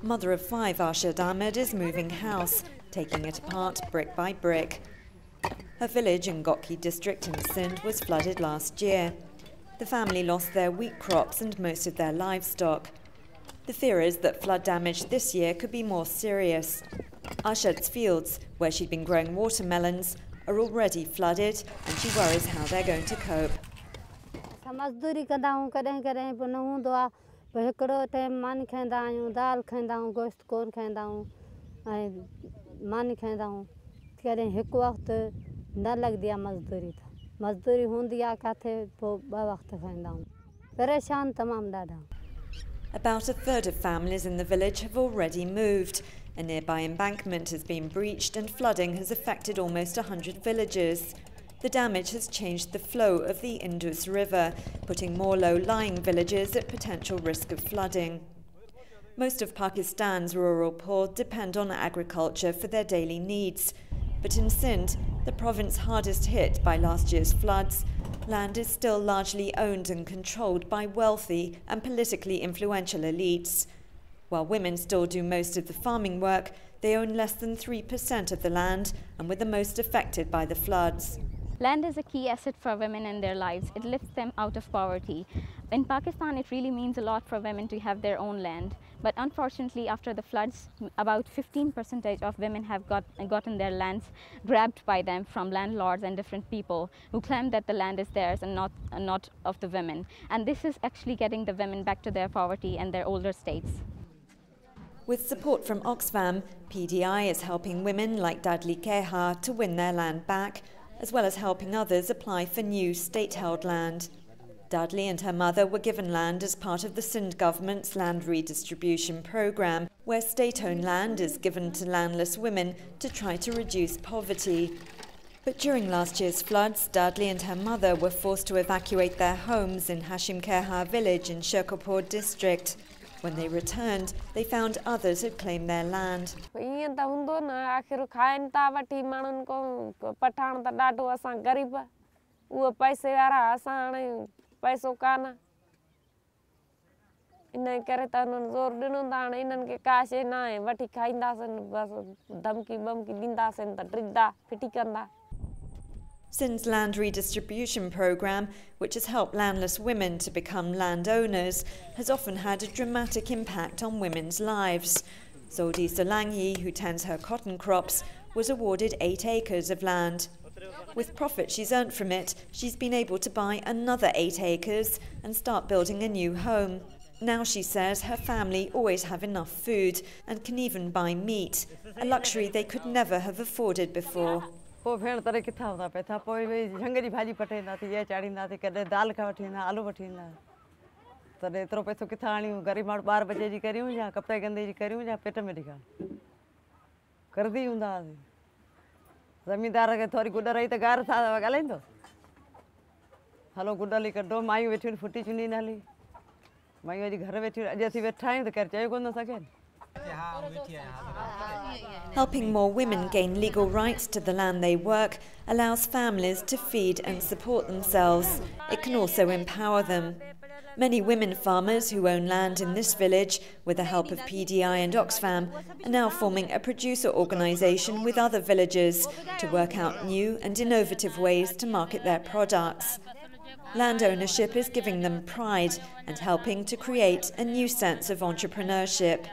Mother of 5 Arshad Ahmed is moving house, taking it apart brick by brick. Her village in Gotki district in Sindh was flooded last year. The family lost their wheat crops and most of their livestock. The fear is that flood damage this year could be more serious. Arshad's fields, where she'd been growing watermelons, are already flooded, and she worries how they're going to cope. About a third of families in the village have already moved. A nearby embankment has been breached and flooding has affected almost 100 villages. The damage has changed the flow of the Indus River, putting more low-lying villages at potential risk of flooding. Most of Pakistan's rural poor depend on agriculture for their daily needs. But in Sindh, the province hardest hit by last year's floods, land is still largely owned and controlled by wealthy and politically influential elites. While women still do most of the farming work, they own less than 3% of the land and were the most affected by the floods. Land is a key asset for women in their lives. It lifts them out of poverty. In Pakistan, it really means a lot for women to have their own land. But unfortunately, after the floods, about 15% of women have gotten their lands grabbed by them from landlords and different people who claim that the land is theirs and not of the women. And this is actually getting the women back to their poverty and their older states. With support from Oxfam, PDI is helping women like Dadli Keha to win their land back, as well as helping others apply for new state-held land. Dadli and her mother were given land as part of the Sindh government's land redistribution programme, where state-owned land is given to landless women to try to reduce poverty. But during last year's floods, Dadli and her mother were forced to evacuate their homes in Hashim Keha village in Shirkapur district. When they returned, they found others had claimed their land. Sindh's land redistribution programme, which has helped landless women to become landowners, has often had a dramatic impact on women's lives. Zodi Solangi, who tends her cotton crops, was awarded 8 acres of land. With profit she's earned from it, she's been able to buy another 8 acres and start building a new home. Now, she says, her family always have enough food and can even buy meat, a luxury they could never have afforded before. ज़मींदार के थोड़ी गुड्डा रही तो गार था गलें तो hello गुड्डा लेकर दो माई बैठी फुटी चुनी नाली माई वाली घर बैठी जैसी बैठा है तो कर चाहिए कौन ना सके. Helping more women gain legal rights to the land they work allows families to feed and support themselves. It can also empower them. Many women farmers who own land in this village, with the help of PDI and Oxfam, are now forming a producer organisation with other villagers to work out new and innovative ways to market their products. Land ownership is giving them pride and helping to create a new sense of entrepreneurship.